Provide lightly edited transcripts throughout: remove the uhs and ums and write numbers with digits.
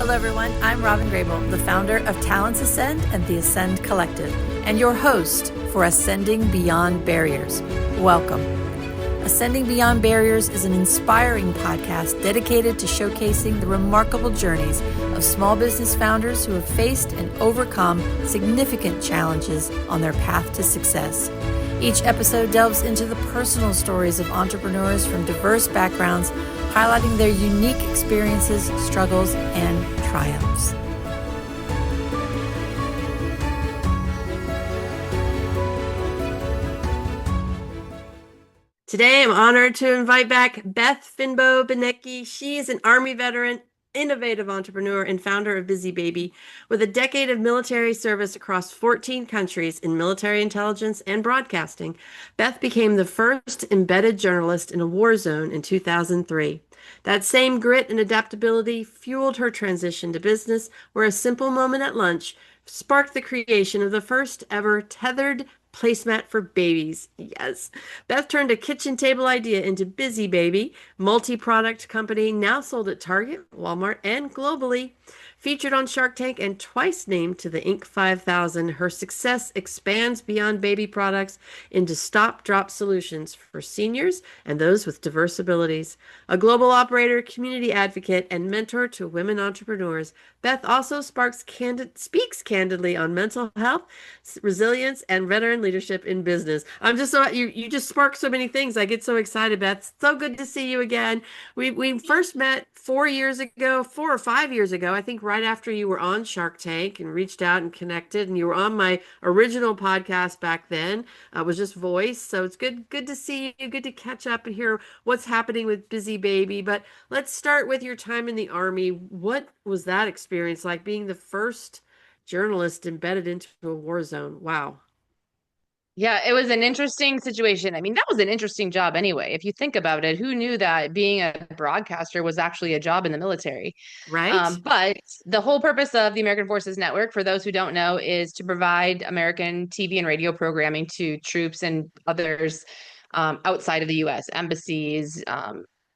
Hello, everyone. I'm Robyn Grable, the founder of Talents Ascend and the Ascend Collective, and your host for Ascending Beyond Barriers. Welcome. Ascending Beyond Barriers is an inspiring podcast dedicated to showcasing the remarkable journeys of small business founders who have faced and overcome significant challenges on their path to success. Each episode delves into the personal stories of entrepreneurs from diverse backgrounds, highlighting their unique experiences, struggles, and triumphs. Today, I'm honored to invite back Beth Fynbo-Benike. She is an Army veteran, innovative entrepreneur, and founder of Busy Baby. With a decade of military service across 14 countries in military intelligence and broadcasting, Beth became the first embedded journalist in a war zone in 2003. That same grit and adaptability fueled her transition to business, where a simple moment at lunch sparked the creation of the first ever tethered placemat for babies. Yes. Beth turned a kitchen table idea into Busy Baby, multi-product company now sold at Target, Walmart, and globally. Featured on Shark Tank and twice named to the Inc. 5000, her success expands beyond baby products into stop-drop solutions for seniors and those with diverse abilities. A global operator, community advocate, and mentor to women entrepreneurs, Beth also speaks candidly on mental health, resilience, and veteran leadership in business. I'm just so you just spark so many things. I get so excited, Beth. So good to see you again. We first met 4 or 5 years ago, I think right after you were on Shark Tank, and reached out and connected, and you were on my original podcast back then. It was just voice. So it's good to see you, good to catch up and hear what's happening with Busy Baby. But let's start with your time in the Army. What was that experience like, being the first journalist embedded into a war zone? Wow. Yeah, it was an interesting situation. I mean, that was an interesting job anyway. If you think about it, who knew that being a broadcaster was actually a job in the military? Right? But the whole purpose of the American Forces Network, for those who don't know, is to provide American TV and radio programming to troops and others outside of the US, embassies,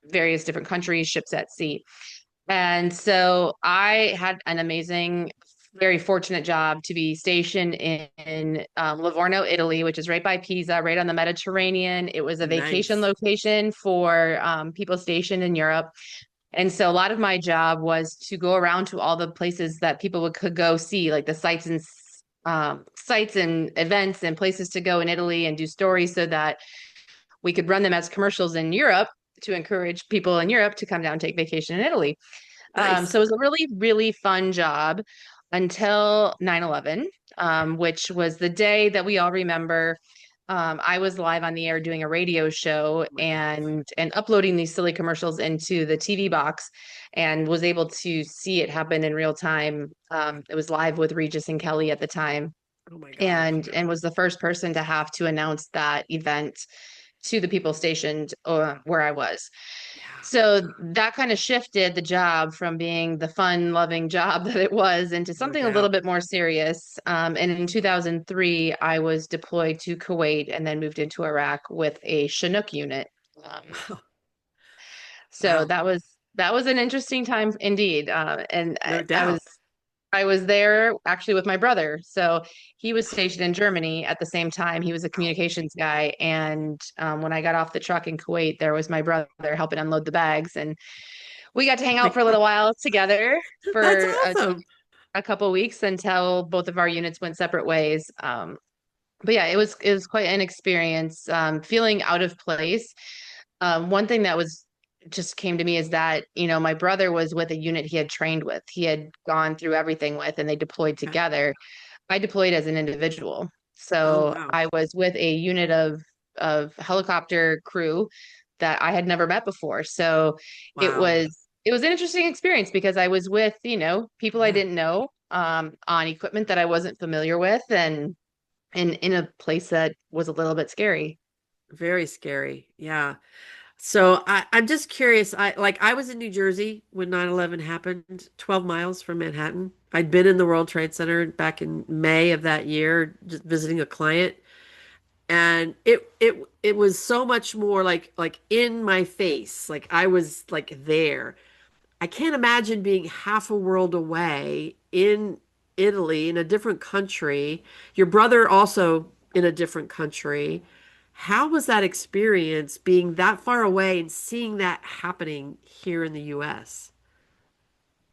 various different countries, ships at sea. And so I had an amazing, very fortunate job to be stationed in Livorno, Italy, which is right by Pisa, right on the Mediterranean. It was a vacation Nice. location for people stationed in Europe. And so a lot of my job was to go around to all the places that could go see, like the sites and events and places to go in Italy, and do stories so that we could run them as commercials in Europe to encourage people in Europe to come down and take vacation in Italy. Nice. So it was a really, really fun job until 9/11, which was the day that we all remember. I was live on the air doing a radio show Oh my God. and uploading these silly commercials into the TV box, and was able to see it happen in real time. It was live with Regis and Kelly at the time, Oh my God. and was the first person to have to announce that event to the people stationed where I was. Yeah. So that kind of shifted the job from being the fun loving job that it was into No something a little doubt. bit more serious. And in 2003, I was deployed to Kuwait and then moved into Iraq with a Chinook unit. Um, so Wow. that was an interesting time indeed. And No I was doubt. I was there actually with my brother. So he was stationed in Germany at the same time. He was a Wow. communications guy. And when I got off the truck in Kuwait, there was my brother helping unload the bags. And we got to hang Oh out my for a God. little while together That's for awesome. a couple weeks until both of our units went separate ways. But yeah, it was quite an experience, feeling out of place. One thing that was just came to me is that, my brother was with a unit he had trained with, he had gone through everything with, and they deployed Okay. together. I deployed as an individual. Oh, So wow. I was with a unit of helicopter crew that I had never met before. So it Wow. was it was an interesting experience because I was with, people I Yeah. didn't know, on equipment that I wasn't familiar with, and in a place that was a little bit scary. Very scary. Yeah. So I'm just curious. I was in New Jersey when 9/11 happened, 12 miles from Manhattan. I'd been in the World Trade Center back in May of that year, just visiting a client. And it was so much more like in my face. Like I was like there. I can't imagine being half a world away in Italy, in a different country. Your brother also in a different country. How was that experience being that far away and seeing that happening here in the US?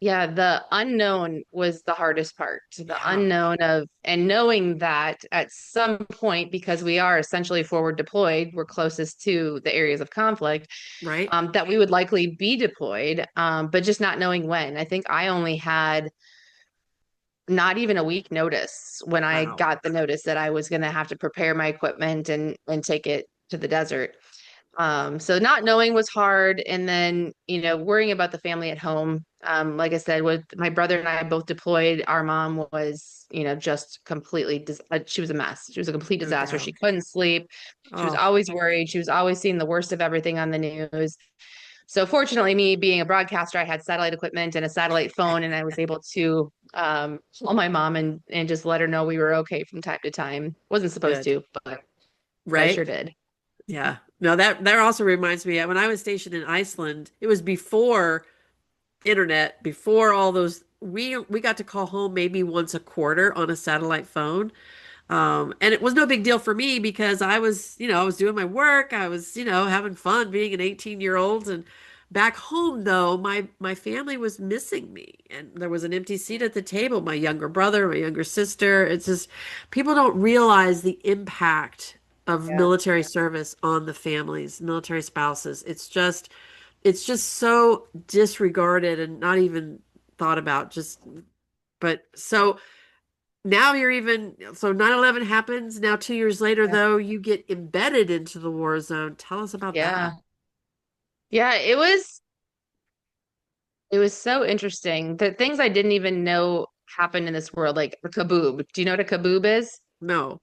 Yeah, the unknown was the hardest part. The Yeah, unknown of, and knowing that at some point, because we are essentially forward deployed, we're closest to the areas of conflict, right? that we would likely be deployed, but just not knowing when. I think I only had not even a week notice when I Wow. got the notice that I was going to have to prepare my equipment and take it to the desert. So not knowing was hard. And then, worrying about the family at home. Like I said, with my brother and I both deployed, our mom was, just completely, she was a mess. She was a complete No disaster. She doubt. couldn't sleep. She was Oh, always worried. She was always seeing the worst of everything on the news. So fortunately, me being a broadcaster, I had satellite equipment and a satellite phone, and I was able to call my mom and just let her know we were okay from time to time. Wasn't supposed good. to, but I sure Right? did. Yeah. No, that also reminds me, when I was stationed in Iceland, it was before internet, before all those, we got to call home maybe once a quarter on a satellite phone. And it was no big deal for me because I was doing my work. I was, having fun being an 18-year-old. And back home, though, my family was missing me. And there was an empty seat at the table. My younger brother, my younger sister. It's just, people don't realize the impact of Yeah. military service on the families, military spouses. It's just so disregarded and not even thought about. But so now so 9/11 happens. Now 2 years later, though, you get embedded into the war zone. Tell us about that. Yeah. Yeah, it was so interesting. The things I didn't even know happened in this world, like a kaboom. Do you know what a kaboom is? No,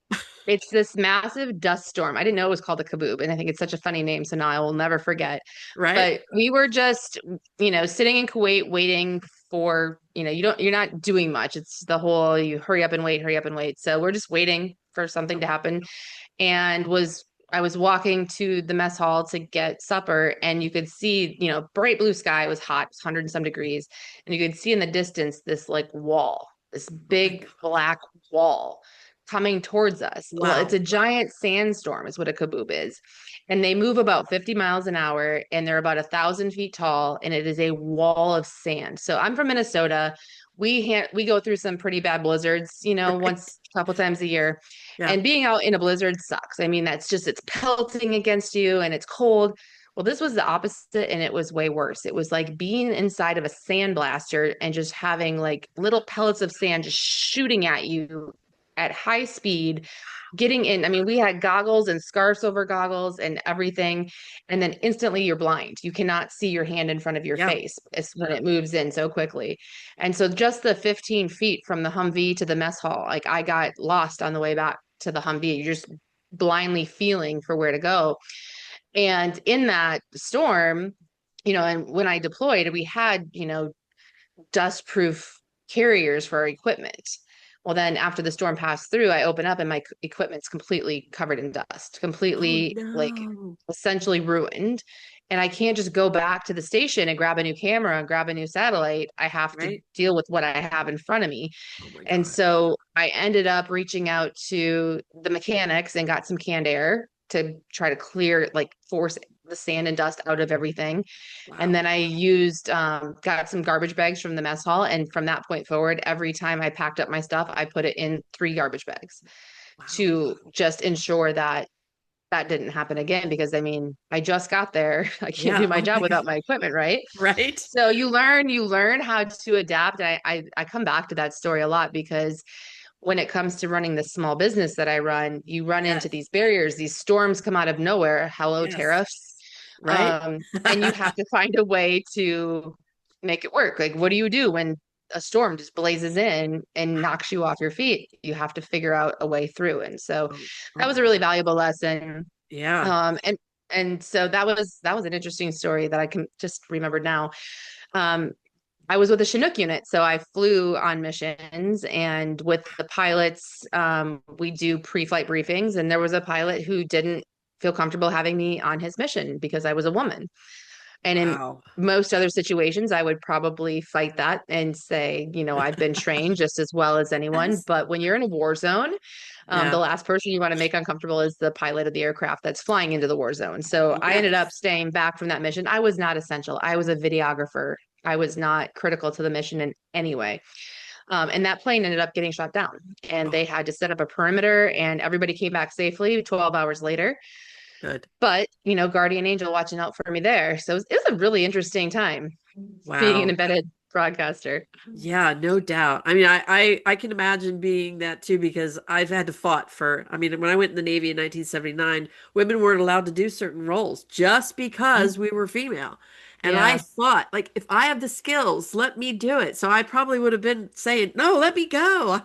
It's this massive dust storm. I didn't know it was called a kaboom, and I think it's such a funny name, so now I will never forget. right? But we were just, sitting in Kuwait waiting for, you're not doing much. It's the whole you hurry up and wait, hurry up and wait. So we're just waiting for something to happen. And I was walking to the mess hall to get supper, and you could see, bright blue sky. It was hot, it was 100 and some degrees, and you could see in the distance this like wall, this Oh my big God. black wall coming towards us. Well, it's Wow. a giant sandstorm, is what a kaboom is, and they move about 50 miles an hour, and they're about 1,000 feet tall, and it is a wall of sand. So I'm from Minnesota. We go through some pretty bad blizzards, Right. once a couple times a year. Yeah. And being out in a blizzard sucks. I mean, it's pelting against you and it's cold. Well, this was the opposite and it was way worse. It was like being inside of a sandblaster and just having like little pellets of sand just shooting at you at high speed, getting in. I mean, we had goggles and scarves over goggles and everything. And then instantly you're blind. You cannot see your hand in front of your Yeah. face when it moves in so quickly. And so just the 15 feet from the Humvee to the mess hall, like I got lost on the way back to the Humvee. You're just blindly feeling for where to go. And in that storm, and when I deployed, we had, dust proof carriers for our equipment. Well, then after the storm passed through, I open up and my equipment's completely covered in dust, Oh completely like no. essentially ruined. And I can't just go back to the station and grab a new camera and grab a new satellite. I have to Right. deal with what I have in front of me. Oh my And gosh. so I ended up reaching out to the mechanics and got some canned air to try to clear, like force the sand and dust out of everything. And Wow. then I got some garbage bags from the mess hall. And from that point forward, every time I packed up my stuff, I put it in 3 garbage bags Wow. to just ensure that that didn't happen again. Because I mean, I just got there. I can't do Yeah. my Oh job my God. without my equipment, right? Right. So you learn how to adapt. I come back to that story a lot because when it comes to running the small business that I run, you run into Yes. these barriers, these storms come out of nowhere. Hello, Yes. tariffs. Right. And you have to find a way to make it work. Like, what do you do when a storm just blazes in and knocks you off your feet? You have to figure out a way through. And so Oh, oh that was my a really God. valuable lesson. Yeah. And so that was an interesting story that I can just remember now. Um, I was with a Chinook unit, so I flew on missions, and with the pilots, we do pre-flight briefings. And there was a pilot who didn't feel comfortable having me on his mission because I was a woman. And in Wow. most other situations, I would probably fight that and say, I've been trained just as well as anyone. Yes. But when you're in a war zone, the Yeah. last person you want to make uncomfortable is the pilot of the aircraft that's flying into the war zone. So I ended up Yes. staying back from that mission. I was not essential. I was a videographer. I was not critical to the mission in any way. And that plane ended up getting shot down, and Oh, they had to set up a perimeter, and everybody came back safely 12 hours later. good. But, guardian angel watching out for me there. So it was a really interesting time being an Wow. embedded broadcaster. Yeah, no doubt. I mean, I can imagine being that too because I've had to fought for, I mean, when I went in the Navy in 1979, women weren't allowed to do certain roles just because we were female. And I Yeah. fought, like, if I have the skills, let me do it. So I probably would have been saying, no, let me go.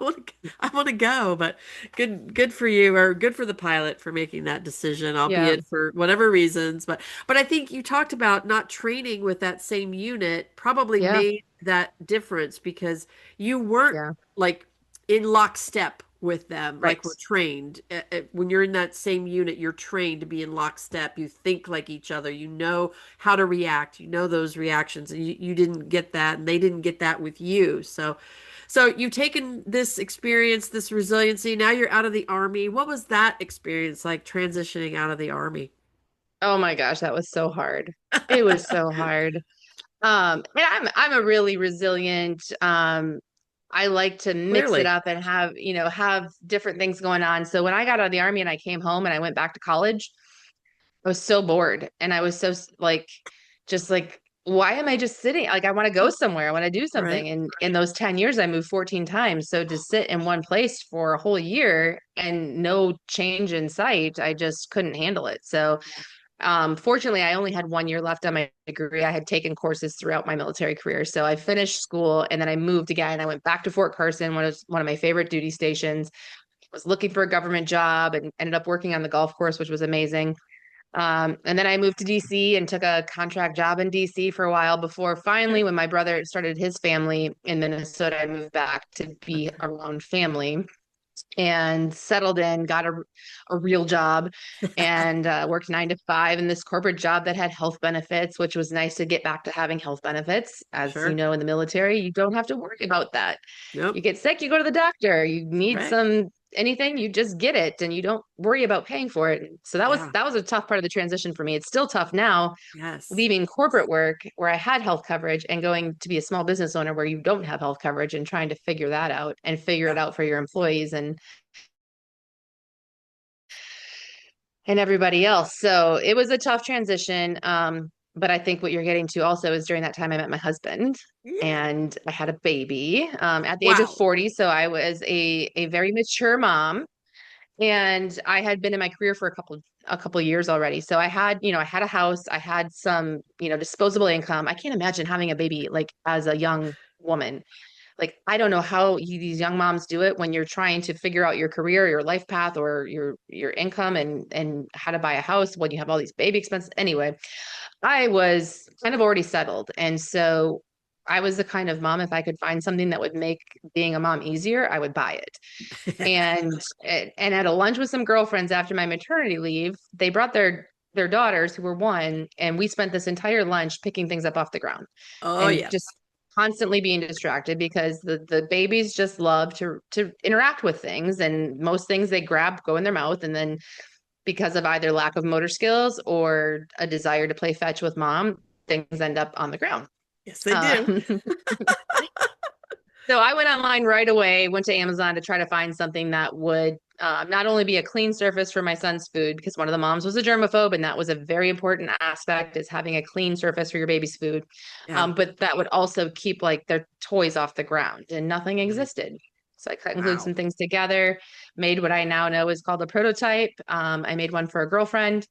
I want to go. But good for you, or good for the pilot for making that decision, Yeah. albeit for whatever reasons. But I think you talked about not training with that same unit probably Yeah. made that difference because you weren't Yeah. like in lockstep with them like Right. we're trained. When you're in that same unit, you're trained to be in lockstep. You think like each other. You know how to react. You know those reactions, and you didn't get that, and they didn't get that with you. So you've taken this experience, this resiliency. Now you're out of the Army. What was that experience like transitioning out of the Army? Oh my gosh, that was so hard. It was so hard. And I'm a really resilient, I like to mix it Clearly. up and have different things going on. So when I got out of the army and I came home and I went back to college, I was so bored, and I was so like, just like, why am I just sitting? Like, I want to go somewhere. I want to do Right. something. And in those 10 years, I moved 14 times. So to sit in one place for a whole year and no change in sight, I just couldn't handle it. So fortunately, I only had 1 year left on my degree. I had taken courses throughout my military career. So I finished school and then I moved again. I went back to Fort Carson, one of my favorite duty stations. Was looking for a government job and ended up working on the golf course, which was amazing. And then I moved to DC and took a contract job in DC for a while before finally, when my brother started his family in Minnesota, I moved back to be around family and settled in, got a real job, and worked 9 to 5 in this corporate job that had health benefits, which was nice to get back to having health benefits. As you Sure. know, in the military, you don't have to worry about that. You Nope. get sick, you go to the doctor. You need Right. anything, you just get it, and you don't worry about paying for it. So that was Yeah. that was a tough part of the transition for me. It's still tough now, Yes. leaving corporate work where I had health coverage and going to be a small business owner where you don't have health coverage, and trying to figure that out and figure it Yeah. out for your employees and everybody else. So it was a tough transition. But I think what you're getting to also is during that time I met my husband Yeah. and I had a baby at the age of Wow. 40. So I was a very mature mom, and I had been in my career for a couple years already. So I had a house, I had some, disposable income. I can't imagine having a baby like as a young woman. Like, I don't know how these young moms do it when you're trying to figure out your career, your life path, or your income, and how to buy a house when you have all these baby expenses. Anyway, I was kind of already settled. And so I was the kind of mom, if I could find something that would make being a mom easier, I would buy it. And at a lunch with some girlfriends after my maternity leave, they brought their daughters who were 1, and we spent this entire lunch picking things up off the ground Oh and yeah. just constantly being distracted because the babies just love to interact with things, and most things they grab go in their mouth, and then because of either lack of motor skills or a desire to play fetch with mom, things end up on the ground. Yes, they do. Um, So I went online right away, went to Amazon to try to find something that would not only be a clean surface for my son's food, because one of the moms was a germaphobe, and that was a very important aspect, is having a clean surface for your baby's food. Yeah. But that would also keep like their toys off the ground, and nothing Right. existed. So I cut and glued Wow. some things together, made what I now know is called a prototype. I made one for a girlfriend,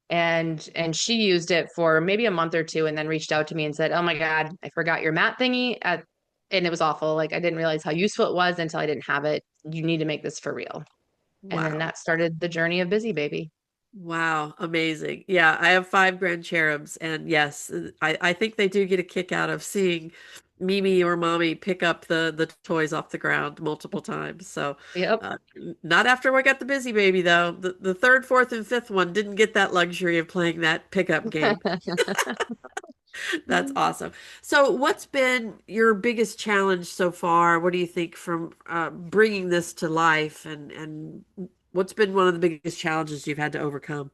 and she used it for maybe a month or two, and then reached out to me and said, "Oh my God, I forgot your mat thingy." And it was awful. Like, I didn't realize how useful it was until I didn't have it. You need to make this for real. And then Wow. that started the journey of Busy Baby. Wow. Amazing. Yeah, I have 5 grand cherubs, and yes, I think they do get a kick out of seeing Mimi or mommy pick up the toys off the ground multiple times. So Yep. uh, not after I got the busy baby though. The third, fourth, and fifth one didn't get that luxury of playing that pickup game. That's awesome. So what's been your biggest challenge so far? What do you think from bringing this to life, and what's been one of the biggest challenges you've had to overcome?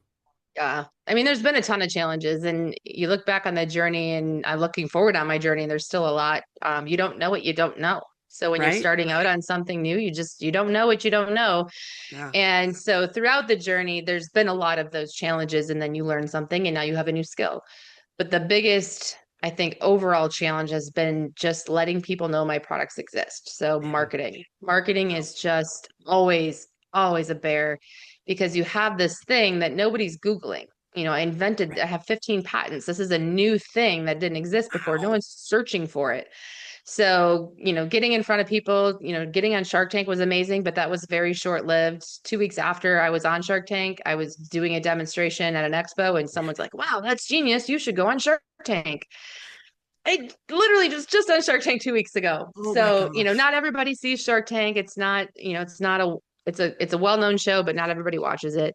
Yeah. I mean, there's been a ton of challenges, and you look back on the journey, and I'm looking forward on my journey, and there's still a lot. You don't know what you don't know. So when you're Right? starting out on something new, you don't know what you don't know. Yeah. And so throughout the journey, there's been a lot of those challenges, and then you learn something, and now you have a new skill. But the biggest, I think, overall challenge has been just letting people know my products exist. So Yeah. marketing. Marketing Wow. is just always a bear because you have this thing that nobody's Googling. I have 15 patents. This is a new thing that didn't exist before. No Wow. one's searching for it. So, getting in front of people, getting on Shark Tank was amazing, but that was very short lived. 2 weeks after I was on Shark Tank, I was doing a demonstration at an expo, and someone's like, wow, that's genius. You should go on Shark Tank. I literally just on Shark Tank 2 weeks ago. Oh my So, gosh. not everybody sees Shark Tank. It's a well-known show, but not everybody watches it.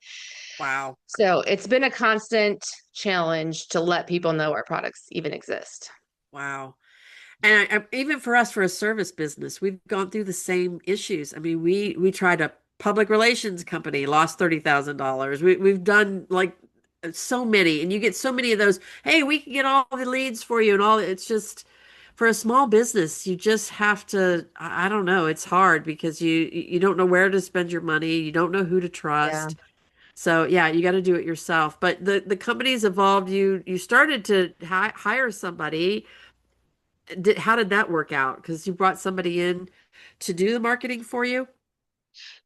Wow. So it's been a constant challenge to let people know our products even exist. Wow. And even for us, for a service business, we've gone through the same issues. I mean, we tried a public relations company, lost $30,000. We've done like so many, and you get so many of those. Hey, we can get all the leads for you, and all. It's just for a small business, you just have to. I don't know. It's hard because you don't know where to spend your money. You don't know who to Yeah. trust. So yeah, you got to do it yourself. But the company's evolved. You started to hire somebody. How did that work out? Because you brought somebody in to do the marketing for you?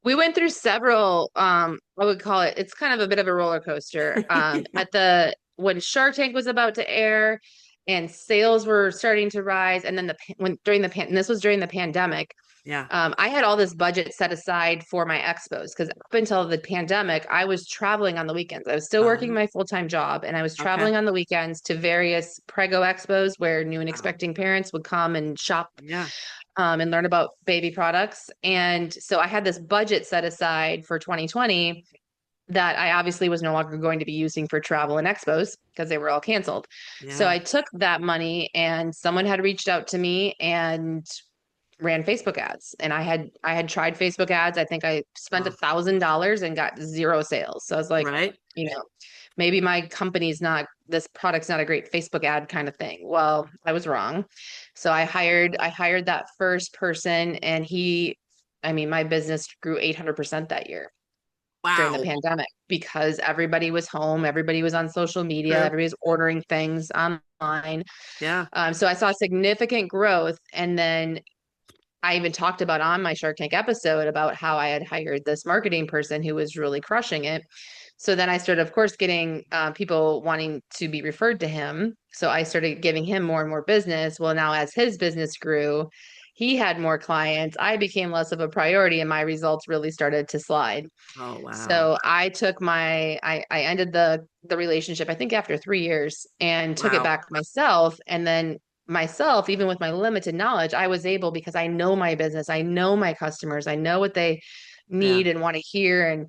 We went through several, I would call it's kind of a bit of a roller coaster. Yeah. When Shark Tank was about to air and sales were starting to rise, and then and this was during the pandemic. Yeah. I had all this budget set aside for my expos because up until the pandemic, I was traveling on the weekends. I was still working Um, my full-time job, and I was okay. traveling on the weekends to various Prego expos where new and Wow. expecting parents would come and shop, Yeah. and learn about baby products. And so I had this budget set aside for 2020 that I obviously was no longer going to be using for travel and expos because they were all canceled. So Yeah. I took that money, and someone had reached out to me and ran Facebook ads. And I had tried Facebook ads. I think I spent Oh, $1,000 and got zero sales. So I was like, right. you know, maybe my company's not, this product's not a great Facebook ad kind of thing. Well, I was wrong. So I hired that first person, and my business grew 800% that year during the Wow. pandemic because everybody was home, everybody was on social media, True. everybody was ordering things online. Yeah. So I saw significant growth. And then I even talked about on my Shark Tank episode about how I had hired this marketing person who was really crushing it. So then I started, of course, getting people wanting to be referred to him. So I started giving him more and more business. Well, now as his business grew, he had more clients. I became less of a priority, and my results really started to slide. Oh, wow. So I ended the relationship, I think after 3 years, and took it Wow. back myself. And then myself, even with my limited knowledge, I was able, because I know my business, I know my customers, I know what they Yeah. need and want to hear. And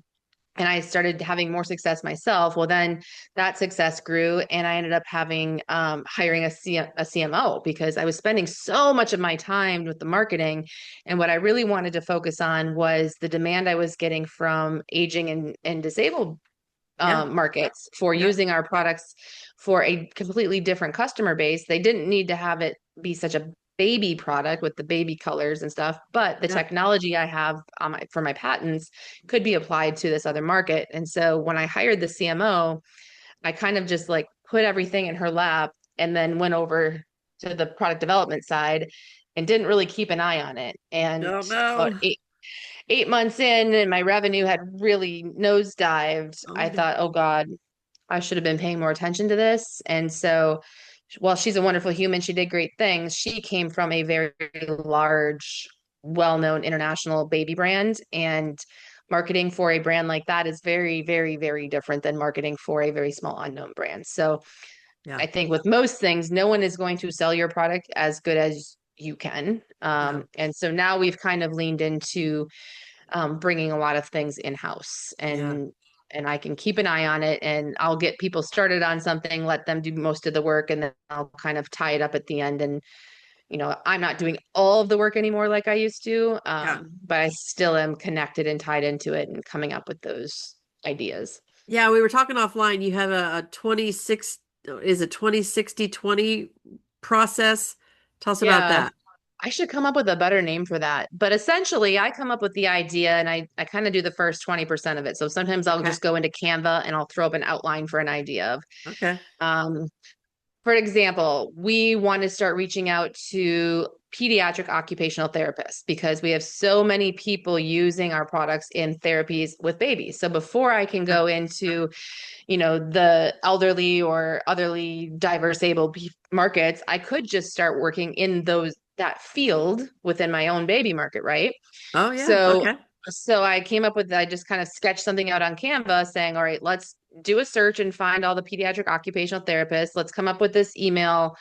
I started having more success myself. Well, then that success grew, and I ended up hiring a CMO because I was spending so much of my time with the marketing. And what I really wanted to focus on was the demand I was getting from aging and disabled Yeah. markets for Yeah. using our products for a completely different customer base. They didn't need to have it be such a baby product with the baby colors and stuff, but the Yeah. technology I have for my patents could be applied to this other market. And so when I hired the CMO, I kind of just like put everything in her lap and then went over to the product development side and didn't really keep an eye on it. And Oh about no. 8 months in, and my revenue had really nosedived, Oh I no. thought, oh God, I should have been paying more attention to this. And so, while she's a wonderful human, she did great things. She came from a very large, well-known international baby brand, and marketing for a brand like that is very, very, very different than marketing for a very small unknown brand. So Yeah. I think with most things, no one is going to sell your product as good as you can. Yeah. And so now we've kind of leaned into bringing a lot of things in-house, Yeah. and I can keep an eye on it, and I'll get people started on something, let them do most of the work, and then I'll kind of tie it up at the end. And I'm not doing all of the work anymore like I used to, Yeah. but I still am connected and tied into it and coming up with those ideas. Yeah, we were talking offline. You have a 26, is it 20-60-20 process? Tell us about Yeah, that. I should come up with a better name for that. But essentially, I come up with the idea and I kind of do the first 20% of it. So sometimes I'll Okay. just go into Canva and I'll throw up an outline for an idea of, Okay. um, for example, we want to start reaching out to pediatric occupational therapists because we have so many people using our products in therapies with babies. So before I can go into, the elderly or otherly diverse able markets, I could just start working in that field within my own baby market, right? Oh yeah. So Okay. I came up with, I just kind of sketched something out on Canva saying, all right, let's do a search and find all the pediatric occupational therapists. Let's come up with this email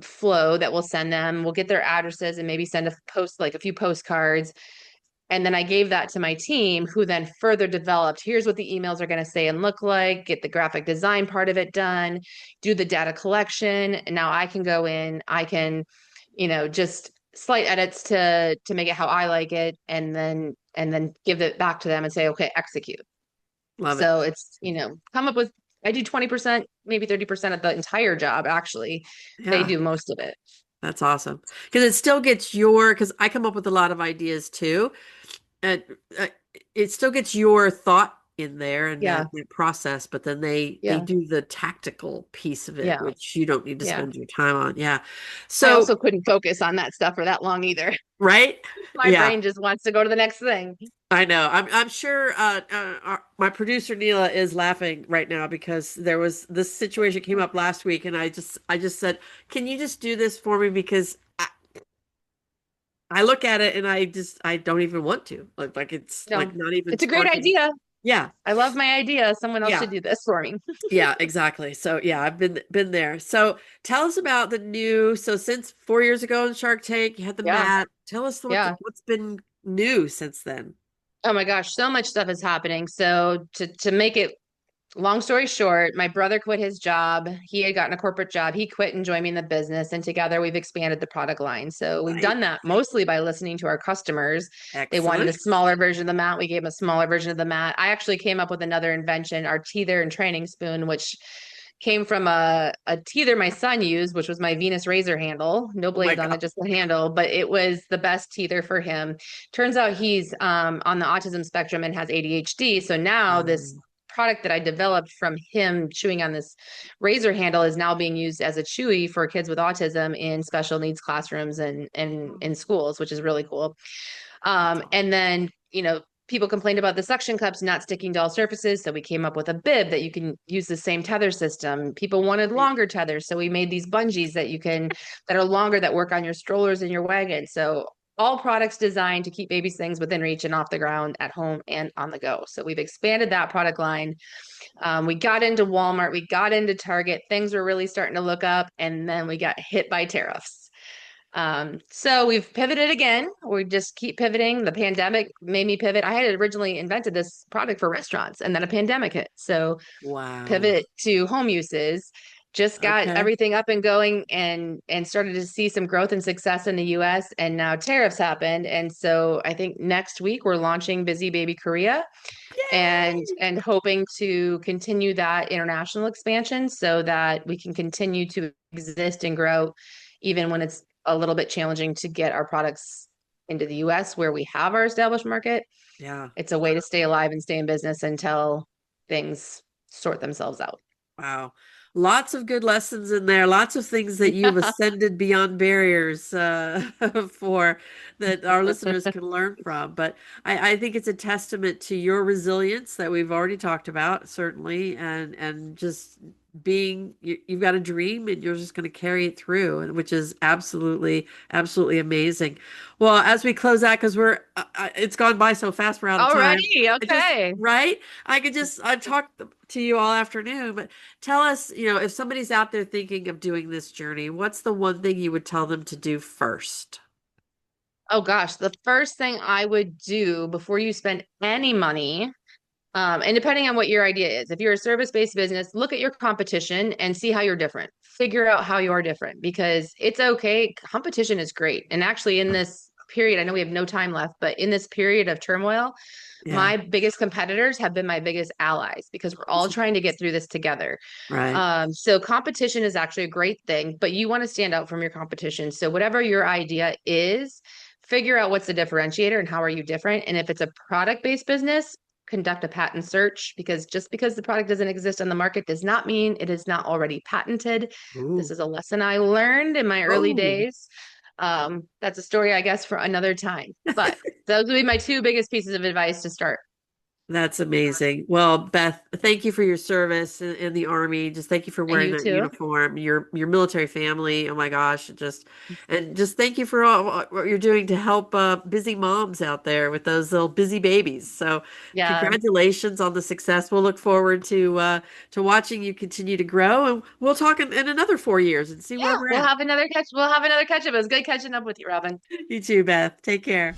flow that we'll send them. We'll get their addresses and maybe send like a few postcards. And then I gave that to my team, who then further developed, here's what the emails are going to say and look like, get the graphic design part of it done, do the data collection. And now I can go in, I can, just slight edits to make it how I like it, and then give it back to them and say, okay, execute. Love it. So it's, come up with, I do 20%, maybe 30% of the entire job, actually. They Yeah. do most of it. That's awesome. Because it still gets because I come up with a lot of ideas too. And it still gets your thought in there and Yeah. that process, but then they Yeah. do the tactical piece of it, Yeah. which you don't need to Yeah. spend your time on. Yeah. I So, also couldn't focus on that stuff for that long either. right? My Yeah. brain just wants to go to the next thing. I know. I'm sure my producer Neela is laughing right now because there was this situation came up last week, and I just said, "Can you just do this for me?" Because I look at it and I don't even want to like it's No, like not even it's a great sparking. idea. Yeah, I love my idea. Someone else yeah, should do this for me. yeah, exactly. So yeah, I've been there. So tell us about the new. So since 4 years ago in Shark Tank, you had the Yeah. mat. Tell us Yeah. what's been new since then. Oh my gosh, so much stuff is happening. So to make it long story short, my brother quit his job. He had gotten a corporate job. He quit and joined me in the business. And together we've expanded the product line. So we've Right. done that mostly by listening to our customers. They wanted a Excellent. smaller version of the mat. We gave them a smaller version of the mat. I actually came up with another invention, our teether and training spoon, which came from a teether my son used, which was my Venus razor handle. No Oh my blades on God. it, just the handle, but it was the best teether for him. Turns out he's on the autism spectrum and has ADHD. So now this product that I developed from him chewing on this razor handle is now being used as a chewy for kids with autism in special needs classrooms and in schools, which is really cool. And then, people complained about the suction cups not sticking to all surfaces. So we came up with a bib that you can use the same tether system. People wanted longer tethers. So we made these bungees that are longer, that work on your strollers and your wagon. So all products designed to keep babies things within reach and off the ground, at home and on the go. So we've expanded that product line. We got into Walmart, we got into Target, things were really starting to look up, and then we got hit by tariffs. So we've pivoted again. We just keep pivoting. The pandemic made me pivot. I had originally invented this product for restaurants, and then a pandemic hit. So Wow. pivot to home uses. Just got Okay. everything up and going, and started to see some growth and success in the US, and now tariffs happened. And so I think next week we're launching Busy Baby Korea, Yay! and hoping to continue that international expansion so that we can continue to exist and grow even when it's a little bit challenging to get our products into the US where we have our established market. Yeah. It's a way to stay alive and stay in business until things sort themselves out. Wow. Lots of good lessons in there. Lots of things that you've ascended beyond barriers for that our listeners can learn from. But I think it's a testament to your resilience that we've already talked about, certainly, and just you've got a dream and you're just going to carry it through, and which is absolutely amazing. Well, as we close out, because it's gone by so fast, we're out of time. Already? Okay. Right? I talked to you all afternoon, but tell us, if somebody's out there thinking of doing this journey, what's the one thing you would tell them to do first? Oh gosh, the first thing I would do before you spend any money, and depending on what your idea is, if you're a service-based business, look at your competition and see how you're different. Figure out how you are different, because it's okay. Competition is great. And actually, in this period, I know we have no time left, but in this period of turmoil, Yeah. my biggest competitors have been my biggest allies, because we're all trying to get through this together. Right. So competition is actually a great thing, but you want to stand out from your competition. So whatever your idea is, figure out what's the differentiator and how are you different. And if it's a product-based business, conduct a patent search, because just because the product doesn't exist on the market does not mean it is not already patented. This Ooh. is a lesson I learned in my early Oh. days. That's a story, I guess, for another time. But those would be my two biggest pieces of advice to start. That's amazing. Well, Beth, thank you for your service in the Army. Just thank you for And wearing you that too. uniform. Your military family. Oh my gosh, just thank you for all what you're doing to help busy moms out there with those little busy babies. So, Yeah. congratulations on the success. We'll look forward to watching you continue to grow, and we'll talk in another 4 years and see where Yeah, we're we'll at. have another catch. We'll have another catch up. It was good catching up with you, Robyn. You too, Beth. Take care.